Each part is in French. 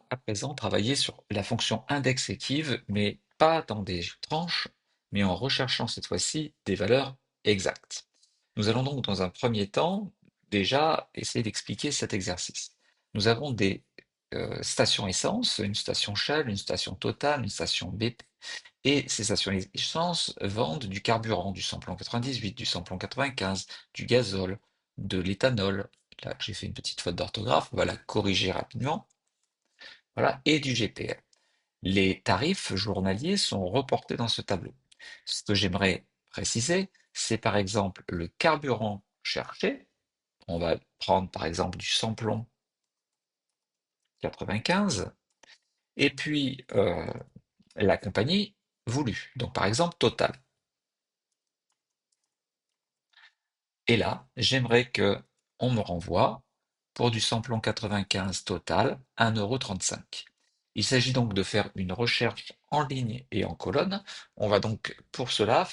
à présent travailler sur la fonction indexative, mais pas dans des tranches, mais en recherchant cette fois-ci des valeurs exactes. Nous allons donc dans un premier temps déjà essayer d'expliquer cet exercice. Nous avons des stations essence, une station Shell, une station Total, une station BP, et ces stations essence vendent du carburant, du samplon 98, du samplon 95, du gazole, de l'éthanol. Là, j'ai fait une petite faute d'orthographe, on va la corriger rapidement. Voilà, et du GPL. Les tarifs journaliers sont reportés dans ce tableau. Ce que j'aimerais préciser, c'est par exemple le carburant cherché. On va prendre par exemple du samplon 95 et puis la compagnie voulue. Donc par exemple Total. Et là, j'aimerais que on me renvoie pour du samplon 95 Total 1,35 €. Il s'agit donc de faire une recherche en ligne et en colonne. On va donc pour cela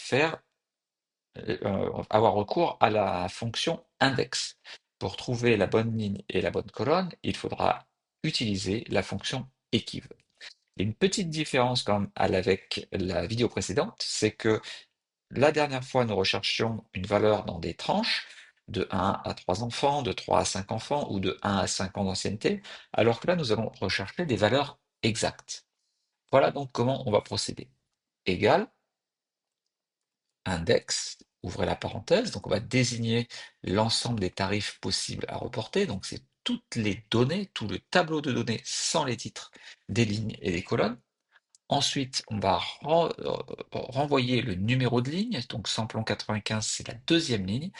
avoir recours à la fonction index. Pour trouver la bonne ligne et la bonne colonne, il faudra utiliser la fonction equiv. Il y a une petite différence quand même avec la vidéo précédente, c'est que la dernière fois, nous recherchions une valeur dans des tranches de 1 à 3 enfants, de 3 à 5 enfants ou de 1 à 5 ans d'ancienneté, alors que là, nous allons rechercher des valeurs exactes. Voilà donc comment on va procéder. Égal, index, ouvrez la parenthèse, donc on va désigner l'ensemble des tarifs possibles à reporter, donc c'est toutes les données, tout le tableau de données sans les titres des lignes et des colonnes. Ensuite, on va renvoyer le numéro de ligne, donc samplon 95, c'est la deuxième ligne,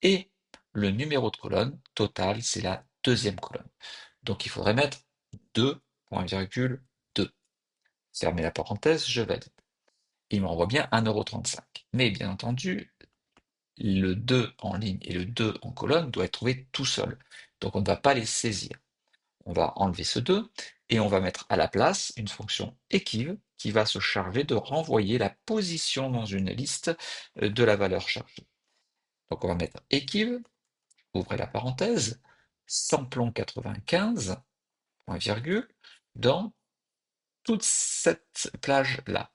et le numéro de colonne, total, c'est la deuxième colonne. Donc il faudrait mettre 2, point virgule 2. Fermez la parenthèse, je valide. Il me renvoie bien 1,35 €. Mais bien entendu, le 2 en ligne et le 2 en colonne doit être trouvé tout seul. Donc on ne va pas les saisir. On va enlever ce 2 et on va mettre à la place une fonction equiv qui va se charger de renvoyer la position dans une liste de la valeur chargée. Donc on va mettre equiv, ouvrez la parenthèse, samplon 95, point virgule, dans toute cette plage-là.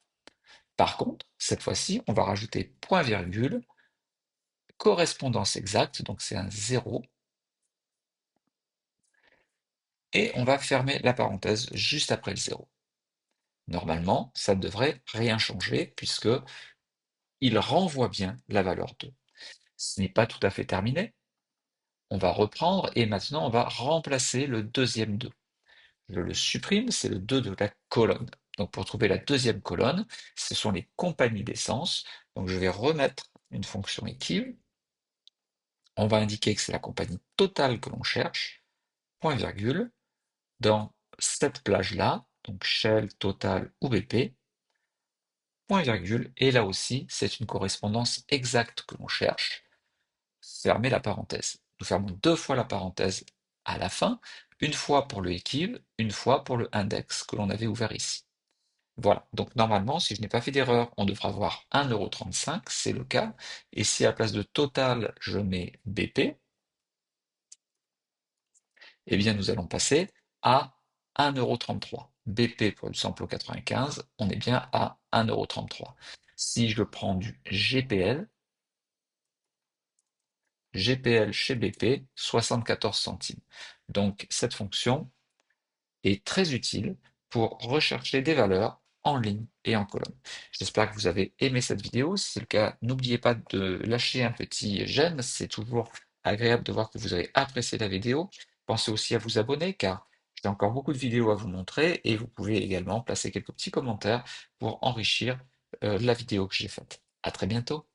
Par contre, cette fois-ci, on va rajouter point virgule, correspondance exacte, donc c'est un 0, et on va fermer la parenthèse juste après le 0. Normalement, ça ne devrait rien changer puisque il renvoie bien la valeur 2. Ce n'est pas tout à fait terminé. On va reprendre et maintenant on va remplacer le deuxième 2. Je le supprime, c'est le 2 de la colonne. Donc pour trouver la deuxième colonne, ce sont les compagnies d'essence. Donc je vais remettre une fonction equiv. On va indiquer que c'est la compagnie totale que l'on cherche, point virgule, dans cette plage-là, donc Shell, Total ou BP, point virgule, et là aussi, c'est une correspondance exacte que l'on cherche. Fermez la parenthèse. Nous fermons deux fois la parenthèse à la fin, une fois pour le equiv, une fois pour le index que l'on avait ouvert ici. Voilà, donc normalement, si je n'ai pas fait d'erreur, on devra avoir 1,35 €, c'est le cas. Et si à la place de total, je mets BP, eh bien nous allons passer à 1,33 €. BP pour le samplon 95, on est bien à 1,33 €. Si je prends du GPL, GPL chez BP, 74 centimes. Donc cette fonction est très utile pour rechercher des valeurs en ligne et en colonne. J'espère que vous avez aimé cette vidéo. Si c'est le cas, n'oubliez pas de lâcher un petit j'aime. C'est toujours agréable de voir que vous avez apprécié la vidéo. Pensez aussi à vous abonner car j'ai encore beaucoup de vidéos à vous montrer et vous pouvez également placer quelques petits commentaires pour enrichir la vidéo que j'ai faite. À très bientôt.